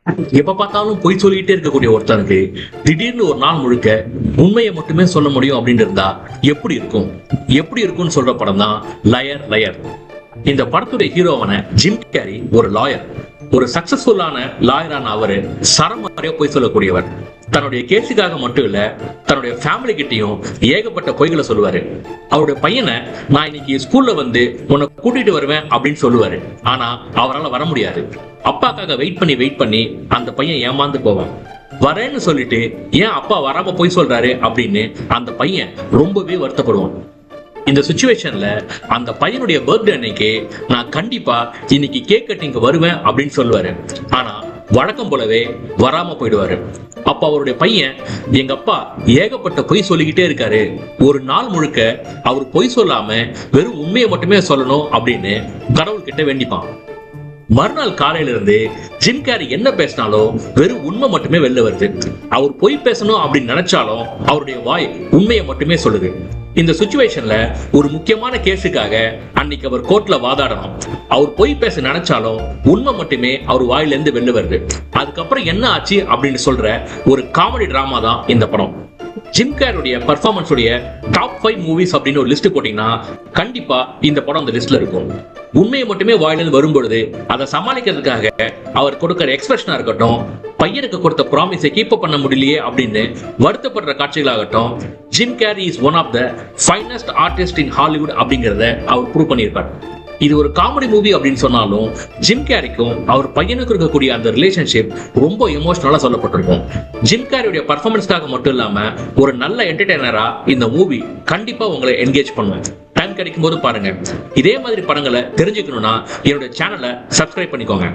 எப்ப பார்த்தாலும் பொய் சொல்லிட்டே இருக்கக்கூடிய ஒருத்தனுக்கு திடீர்னு ஒரு நாள் முழுக்க உண்மையை மட்டுமே சொல்ல முடியும் அப்படின்னு இருந்தா எப்படி இருக்கும்? எப்படி இருக்கும்னு சொல்ற படம் தான் லயர் லயர். இந்த படத்துடைய ஹீரோவான ஜிம் கேரி ஒரு லாயர். ஒரு சக்சஸ்ஃபுல்லான லாயரான அவரு சரமாரியா பொய் சொல்லக்கூடியவர். தன்னுடைய கேஸுக்காக மட்டும் இல்ல, தன்னுடைய ஃபேமிலி கிட்டையும் ஏகப்பட்ட பொய்களை சொல்லுவாரு. அவருடைய பையனை நான் இன்னைக்கு ஸ்கூல்ல வந்து உன்னை கூட்டிட்டு வருவேன் அப்படின்னு சொல்லுவாரு. ஆனா அவரால் வர முடியாது. அப்பாக்காக வெயிட் பண்ணி அந்த பையன் ஏமாந்து போவான். வரேன்னு சொல்லிட்டு ஏன் அப்பா வராம பொய் சொல்றாரு அப்படின்னு அந்த பையன் ரொம்பவே வருத்தப்படுவான். இந்த சிச்சுவேஷன்ல அந்த பையனுடைய பர்த்டே அன்னைக்கு நான் கண்டிப்பா இன்னைக்கு கேக் கட்டிங்க வருவேன் அப்படின்னு சொல்லுவாரு. ஆனா வழக்கம் போலவே வராம போயிடுவாரு. அப்ப அவருடைய பையன், எங்க அப்பா ஏகப்பட்ட பொய் சொல்லிக்கிட்டே இருக்காரு, ஒரு நாள் முழுக்க அவர் பொய் சொல்லாம வெறும் உண்மையை மட்டுமே சொல்லணும் அப்படின்னு கடவுள்கிட்ட வேண்டிப்பான். மறுநாள் காலையில இருந்து ஜிம் கேரி என்ன பேசினாலும் வெறும் உண்மை மட்டுமே வெளில வருது. அவர் பொய் பேசணும் அப்படின்னு நினைச்சாலும் அவருடைய வாய் உண்மையை மட்டுமே சொல்லுது. இந்த சிச்சுவேஷன்ல ஒரு முக்கியமான கேஸுக்காக அன்னைக்கு அவர் கோர்ட்ல வாதாடணும். அவர் பொய் பேச நினைச்சாலும் உண்மை மட்டுமே அவர் வாயிலிருந்து வெளில வருது. அதுக்கப்புறம் என்ன ஆச்சு அப்படின்னு சொல்ற ஒரு காமெடி டிராமா தான் இந்த படம். ஜிம் கேரியுடைய பர்ஃபார்மன்ஸ் உடைய டாப் 5 மூவிஸ் அப்படின்னு ஒரு லிஸ்ட் போட்டீங்கன்னா கண்டிப்பா இந்த படம் அந்த லிஸ்ட்ல இருக்கும். உண்மையை மட்டுமே வாயிலிருந்து வரும்பொழுது அதை சமாளிக்கிறதுக்காக அவர் கொடுக்கிற எக்ஸ்பிரஷனா இருக்கட்டும், பையனுக்கு கொடுத்த ப்ராமிஸை கீப் பண்ண முடியலையே அப்படின்னு வருத்தப்படுற காட்சிகளாகட்டும், Jim Carrey is one of the finest artist in Hollywood அப்படிங்கிறத அவர் ப்ரூவ் பண்ணியிருப்பார். இது ஒரு காமெடி மூவி அப்படின்னு சொன்னாலும் ஜிம் கேரிக்கும் அவர் பையனுக்கு இருக்கக்கூடிய அந்த ரிலேஷன்ஷிப் ரொம்ப எமோஷனலா சொல்லப்பட்டிருக்கும். ஜிம் கேரியுடைய பர்ஃபார்மன்ஸ்க்காக மட்டும் இல்லாம ஒரு நல்ல என்டர்டெய்னரா இந்த மூவி கண்டிப்பா உங்களை என்கேஜ் பண்ணும். டைம் கிடைக்கும் போது பாருங்க. இதே மாதிரி படங்களை தெரிஞ்சுக்கணும்னா என்னோட சேனலை சப்ஸ்கிரைப் பண்ணிக்கோங்க.